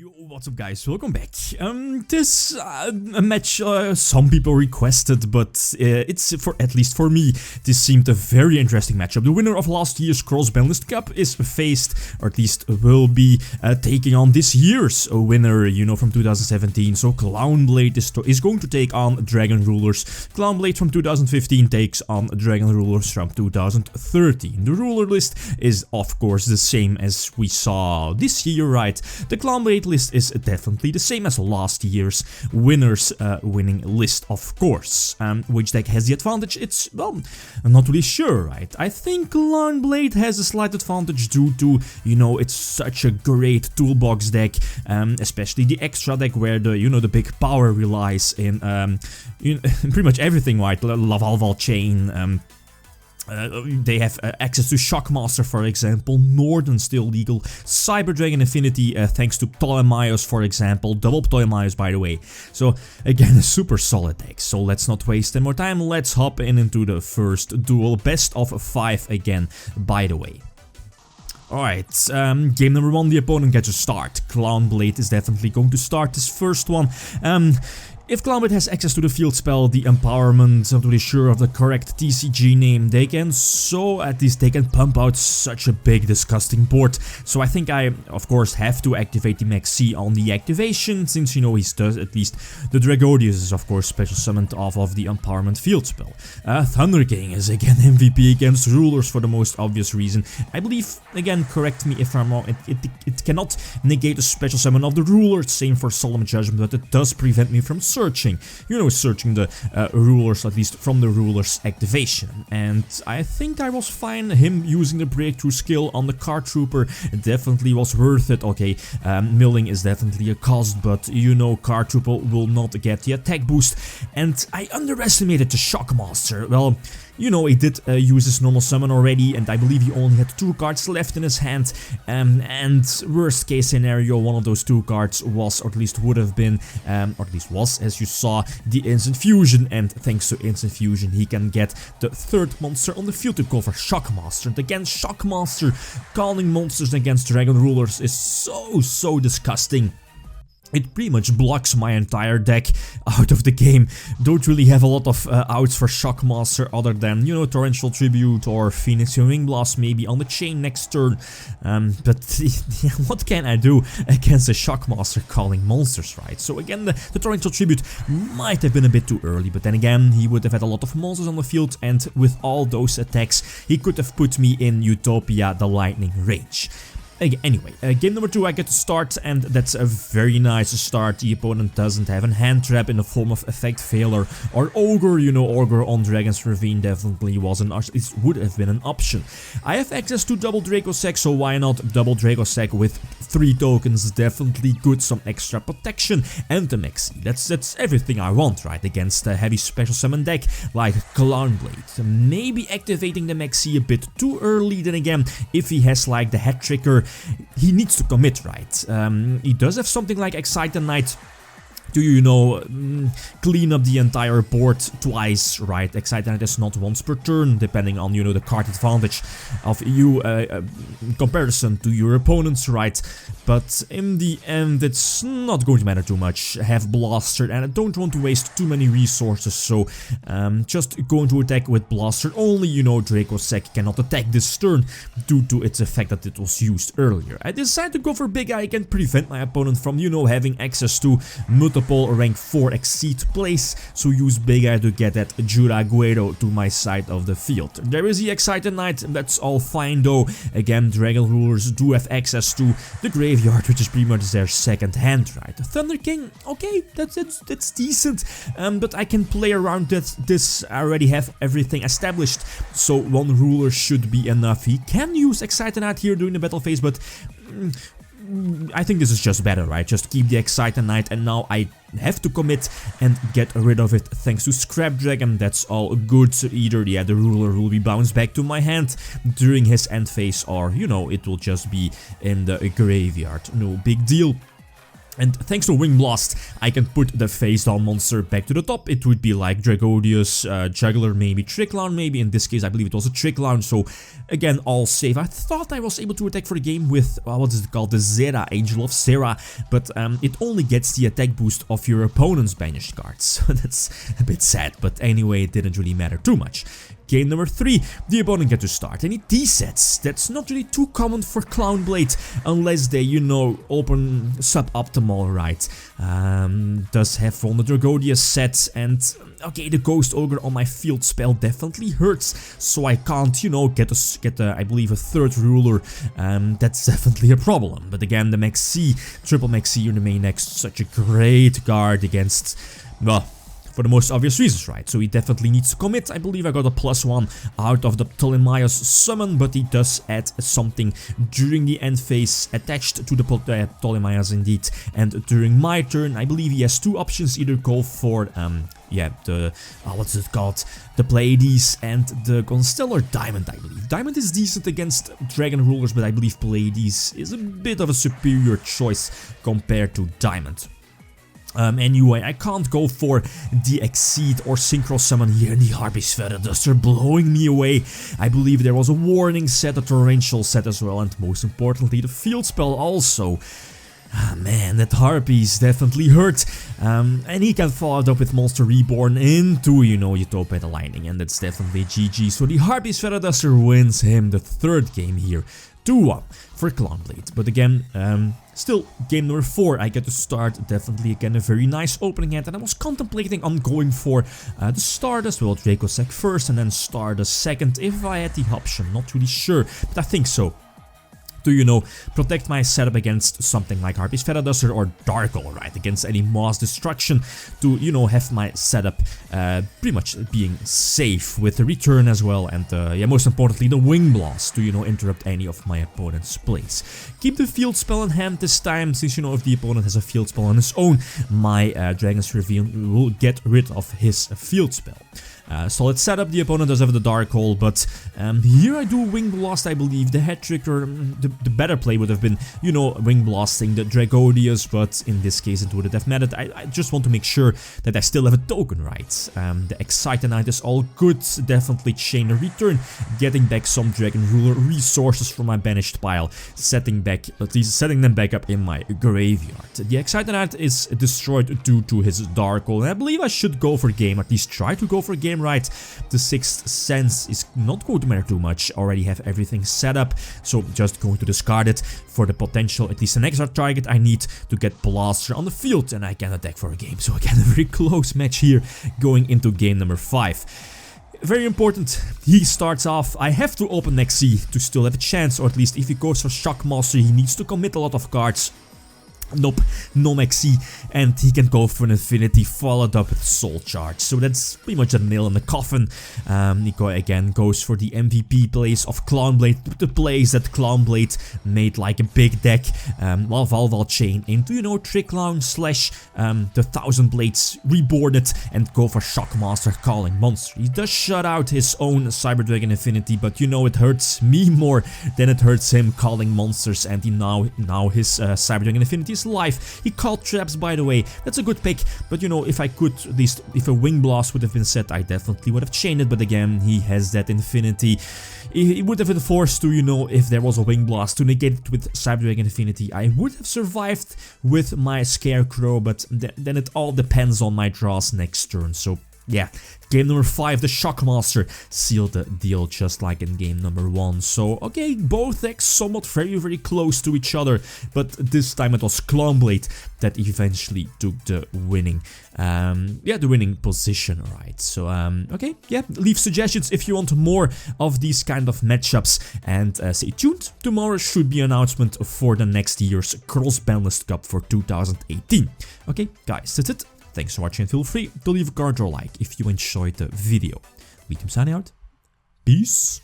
Yo, what's up guys, welcome back. This a match some people requested, but it's at least for me, this seemed a very interesting matchup. The winner of last year's Cross-Banlist Cup is faced, or at least will be taking on this year's winner, you know, from 2017. So Clownblade is going to take on Dragon Rulers. Clownblade from 2015 takes on Dragon Rulers from 2013. The ruler list is of course the same as we saw this year, right? The Clownblade list is definitely the same as last year's winners winning list, of course. Which deck has the advantage? It's, well, I'm not really sure, right? I think Clownblade has a slight advantage due to, you know, it's such a great toolbox deck, especially the extra deck where the, you know, the big power relies in pretty much everything, right? Lavalval Chain, they have access to Shockmaster, for example, Northern still legal, Cyber Dragon Infinity thanks to Ptolemaios, for example, double Ptolemaios by the way. So again, a super solid deck. So let's not waste any more time, let's hop into the first duel, best of 5 again, by the way. Alright, game number 1, the opponent gets a start. Clownblade is definitely going to start this first one. If Clownblade has access to the field spell, the empowerment, I'm not really sure of the correct TCG name, they can pump out such a big disgusting board. So I think I, of course, have to activate the Max C on the activation, since, you know, he does at least. The Dragodius is, of course, special summoned off of the empowerment field spell. Thunder King is again MVP against Rulers for the most obvious reason. I believe, again, correct me if I'm wrong, it cannot negate the special summon of the Ruler, same for Solemn Judgment, but it does prevent me from searching the rulers, at least from the ruler's activation. And I think I was fine. Him using the breakthrough skill on the card trooper definitely was worth it. Okay, milling is definitely a cost, but you know, card trooper will not get the attack boost. And I underestimated the Shockmaster. Well, you know, he did use his normal summon already, and I believe he only had 2 cards left in his hand, and worst case scenario, one of those 2 cards was, or at least would have been, or at least was, as you saw, the Instant Fusion, and thanks to Instant Fusion he can get the 3rd monster on the field to cover Shockmaster. And again, Shockmaster calling monsters against Dragon Rulers is so disgusting. It pretty much blocks my entire deck out of the game. Don't really have a lot of outs for Shockmaster other than, you know, Torrential Tribute or Phoenician Wing Blast maybe on the chain next turn. But yeah, what can I do against a Shockmaster calling monsters, right? So again, the Torrential Tribute might have been a bit too early, but then again, he would have had a lot of monsters on the field, and with all those attacks, he could have put me in Utopia, the lightning range. Anyway, game number 2 I get to start, and that's a very nice start. The opponent doesn't have a hand trap in the form of Effect Failure or Ogre. You know, Ogre on Dragon's Ravine definitely was it would have been an option. I have access to double Dracossack, so why not double Dracossack with 3 tokens? Definitely good, some extra protection, and the Maxi. That's everything I want, right, against a heavy special summon deck like Clownblade. Maybe activating the Maxi a bit too early, then again, if he has like the Head Trigger, he needs to commit, right? He does have something like Excite Knight to, you know, clean up the entire board twice, right? Excite Knight is not once per turn, depending on, you know, the card advantage of you in comparison to your opponents, right? But in the end, it's not going to matter too much. Have Blaster, and I don't want to waste too many resources, so just going to attack with Blaster only. You know, Dracossack cannot attack this turn due to its effect that it was used earlier. I decided to go for Big Eye and prevent my opponent from, you know, having access to multiple rank 4 exceed plays, so use Big Eye to get that Juraguero to my side of the field. There is the Excited Knight, that's all fine though. Again, Dragon Rulers do have access to the graveyard, which is pretty much their second hand, right? Thunder King, okay, that's decent, but I can play around this. I already have everything established, so 1 ruler should be enough. He can use Excited Knight here during the battle phase, but I think this is just better, right? Just keep the Excite Knight, and now I have to commit and get rid of it thanks to Scrap Dragon. That's all good. So either, yeah, the ruler will be bounced back to my hand during his end phase, or, you know, it will just be in the graveyard. No big deal. And thanks to Wing Blast, I can put the face down monster back to the top. It would be like Dragodius, Juggler maybe, Tricklown maybe. In this case, I believe it was a Tricklown. So again, all safe. I thought I was able to attack for the game with, what is it called, the Zera, Angel of Zera. But it only gets the attack boost of your opponent's banished cards. So that's a bit sad. But anyway, it didn't really matter too much. Game number 3, the opponent gets to start, and he D-sets. That's not really too common for Clownblade, unless they, you know, open suboptimal, right? Does have on the Dragodius set, and okay, the Ghost Ogre on my field spell definitely hurts, so I can't, you know, get I believe a third ruler. That's definitely a problem. But again, the Max C, triple Max C on the main deck, such a great guard against, well, for the most obvious reasons, right? So he definitely needs to commit. I believe I got a +1 out of the Ptolemaeus summon, but he does add something during the end phase attached to the Ptolemaeus indeed. And during my turn, I believe he has 2 options, either go for, yeah, the, what's it called? The Pleiades and the Constellar Diamond, I believe. Diamond is decent against Dragon Rulers, but I believe Pleiades is a bit of a superior choice compared to Diamond. Anyway, I can't go for the Exceed or Synchro Summon here, and the Harpy's Feather Duster blowing me away. I believe there was a Warning set, a Torrential set as well, and most importantly, the Field Spell also. Ah man, that Harpies definitely hurt. And he can follow it up with Monster Reborn into, you know, Utopia the Lightning, and that's definitely GG. So the Harpy's Feather Duster wins him the 3rd game here. 2-1 for Clownblade. But again, still, game number 4, I get to start. Definitely, again, a very nice opening hand. And I was contemplating on going for the Stardust. Well, Dracossack first and then Stardust second, if I had the option. Not really sure, but I think so. To, you know, protect my setup against something like Harpy's Feather Duster or Dark Hole, right? Against any Mass Destruction, to, you know, have my setup pretty much being safe with the return as well, and yeah, most importantly, the Wing Blast to, you know, interrupt any of my opponent's plays. Keep the Field Spell in hand this time, since, you know, if the opponent has a Field Spell on his own, my Dragon's Ravine will get rid of his Field Spell. Solid setup, the opponent does have the Dark Hole, but here I do Wing Blast, I believe. The hat trick, or the better play would have been, you know, Wing Blasting the Dragodius, but in this case it would have mattered. I just want to make sure that I still have a token, right? The Excitonite is all good, definitely chain a return, getting back some Dragon Ruler resources from my banished pile, setting them back up in my graveyard. The Excitonite is destroyed due to his Dark Hole, and I believe I should go for game, at least try to go for game. Right, the 6th Sense is not going to matter too much. Already have everything set up, so just going to discard it for the potential, at least an extra target I need to get Blaster on the field, and I can attack for a game. So again, a very close match here going into game number 5. Very important, he starts off. I have to open next C to still have a chance, or at least if he goes for Shockmaster, he needs to commit a lot of cards. Nope, no Maxi, and he can go for an Infinity followed up with Soul Charge. So that's pretty much a nail in the coffin. Nico again goes for the MVP plays of Clownblade, the plays that Clownblade made like a big deck, while Valval chain into, you know, Tricklown slash the 1000 Blades, reborn it, and go for Shockmaster calling monster. He does shut out his own Cyber Dragon Infinity, but you know, it hurts me more than it hurts him calling monsters, and he now his Cyber Dragon Infinity life. He called traps, by the way. That's a good pick, but you know, if I could, at least if a Wing Blast would have been set, I definitely would have chained it, but again, he has that Infinity. He would have been forced to, you know, if there was a Wing Blast, to negate it with Cyber Dragon Infinity. I would have survived with my Scarecrow, but then it all depends on my draws next turn, so yeah. Game number 5, the Shockmaster sealed the deal, just like in game number 1. So, okay, both decks somewhat very close to each other, but this time it was Clownblade that eventually took the winning, the winning position, right? So, okay, yeah, leave suggestions if you want more of these kind of matchups, and stay tuned. Tomorrow should be an announcement for the next year's Cross-Banlist Cup for 2018. Okay, guys, that's it. Thanks for watching, and feel free to leave a comment or like if you enjoyed the video. YgoPro signing out. Peace.